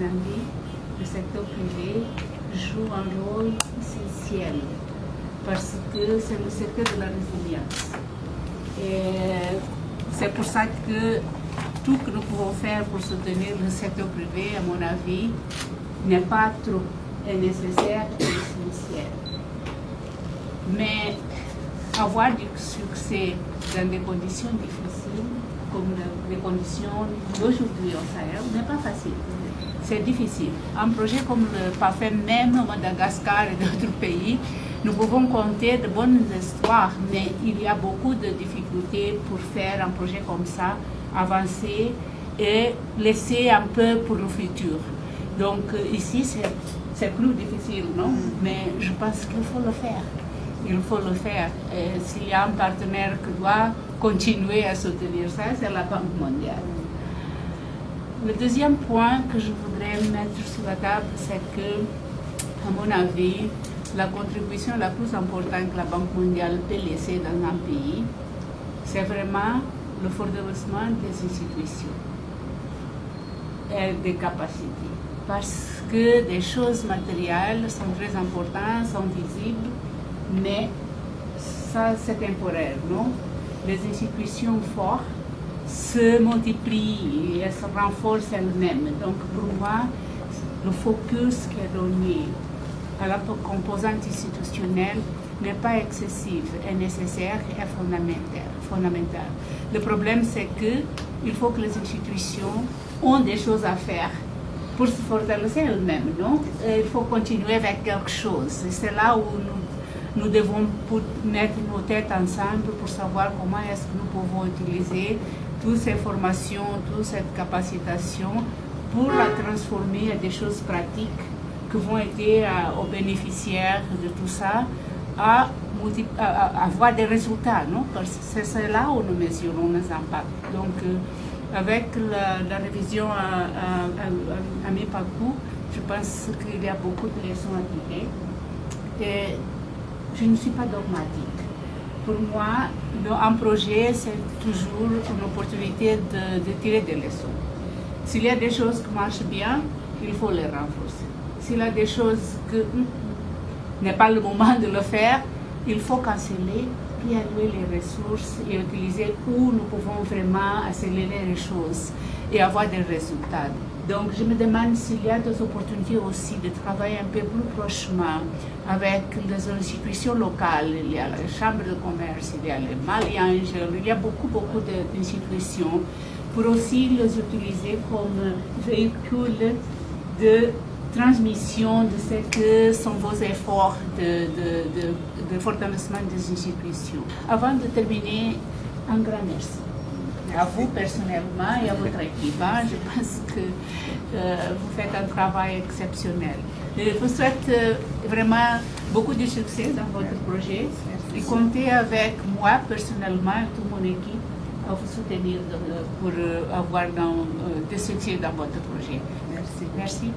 avis, le secteur privé joue un rôle essentiel parce que c'est le secteur de la résilience. Et c'est pour ça que tout ce que nous pouvons faire pour soutenir le secteur privé, à mon avis, n'est pas trop nécessaire et essentiel. Mais avoir du succès dans des conditions difficiles, comme les conditions d'aujourd'hui au Sahel, n'est pas facile. C'est difficile. Un projet comme le parfait même au Madagascar et d'autres pays, nous pouvons compter de bonnes histoires, mais il y a beaucoup de difficultés pour faire un projet comme ça, avancer et laisser un peu pour le futur. Donc ici, c'est plus difficile, non? Mais je pense qu'il faut le faire. Il faut le faire. S'il y a un partenaire qui doit continuer à soutenir ça, c'est la Banque mondiale. Le deuxième point que je voudrais mettre sur la table, c'est que, à mon avis, la contribution la plus importante que la Banque mondiale peut laisser dans un pays, c'est vraiment le fortalecement des institutions et des capacités. Parce que des choses matérielles sont très importantes, sont visibles, mais ça c'est temporaire, non? Les institutions fortes se multiplient et se renforcent elles-mêmes. Donc pour moi, le focus qui est donné à la composante institutionnelle n'est pas excessif, est nécessaire et fondamental. Le problème c'est qu'il faut que les institutions ont des choses à faire pour se fortalecer elles-mêmes, non? Il faut continuer avec quelque chose. Et c'est là où nous devons mettre nos têtes ensemble pour savoir comment est-ce que nous pouvons utiliser toutes ces formations, toute cette capacitation pour la transformer en des choses pratiques qui vont aider aux bénéficiaires de tout ça à avoir des résultats, non? Parce que c'est là où nous mesurons les impacts. Donc, avec la révision à mi-parcours, je pense qu'il y a beaucoup de leçons à tirer. Et je ne suis pas dogmatique. Pour moi, un projet, c'est toujours une opportunité de tirer des leçons. S'il y a des choses qui marchent bien, il faut les renforcer. S'il y a des choses que n'est pas le moment de le faire, il faut canceller, puis allouer les ressources et utiliser où nous pouvons vraiment accélérer les choses et avoir des résultats. Donc je me demande s'il y a des opportunités aussi de travailler un peu plus prochement avec les institutions locales. Il y a la Chambre de commerce, il y a les Malianges, il y a beaucoup d'institutions pour aussi les utiliser comme véhicule de transmission de ce que sont vos efforts de fortalecement des institutions. Avant de terminer, un grand merci. À vous personnellement et à votre équipe. Je pense que vous faites un travail exceptionnel. Je vous souhaite vraiment beaucoup de succès dans votre projet et comptez avec moi personnellement et toute mon équipe à vous soutenir pour avoir des succès dans votre projet. Merci. Merci.